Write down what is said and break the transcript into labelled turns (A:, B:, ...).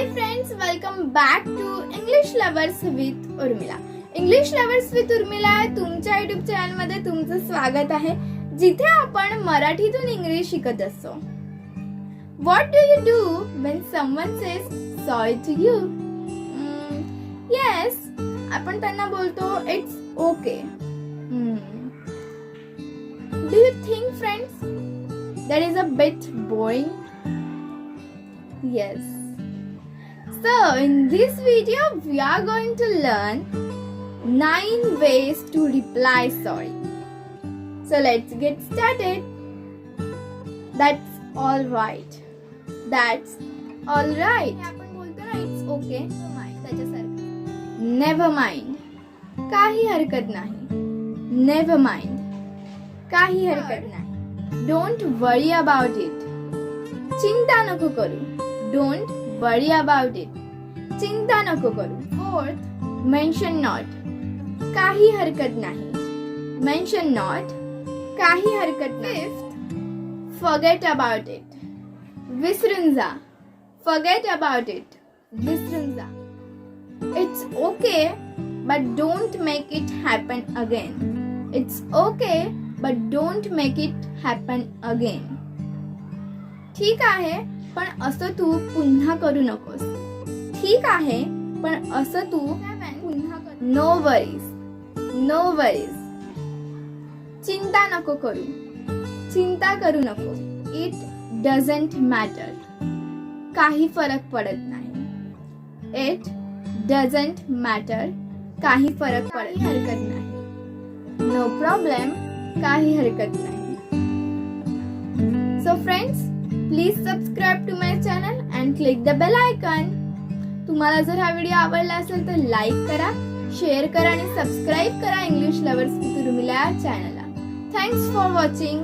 A: Hi friends, welcome back to English Lovers with Urmila. English Lovers with Urmila तुमच्या YouTube channel मध्ये तुमचं स्वागत आहे, जिथे आपण मराठीतून इंग्लिश शिकत असतो. What do you do when someone says sorry to you? Yes, आपण त्यांना बोलतो it's okay. Do you think friends that is a bit boring? Yes. So in this video we are going to learn 9 ways to reply sorry. So let's get started. That's all right. That's all right. आपण बोलतो ना it's okay. त्याच्यासारखं. Never mind. काही हरकत नाही. Never mind. काही हरकत नाही. Don't worry about it. चिंता नको करू. Don't worry about it. चिंता नको करू. Fourth, mention not. काही हरकत नाही. Mention not. काही हरकत नाही. Fifth, forget about it. विसरून जा. Forget about it. विसरून जा. It's okay, but don't make it happen again. It's okay, but don't make it happen again. ठीक आहे, पण असं तू पुन्हा करू नकोस. ठीक आहे, पण असं तू पुन्हा करू. No worries. No worries. चिंता नको करू. चिंता करू नको. It doesn't matter. काही फरक पडत नाही. It doesn't matter. काही फरक पडत हरकत नाही. No problem. काही हरकत नाही. So friends, please subscribe to my channel and click the bell icon. तुम्हाला जर हा व्हिडिओ आवडला असेल तर लाईक करा, शेअर करा आणि सबस्क्राईब करा इंग्लिश लवर्स विथ उर्मिला चॅनलला. Thanks for watching.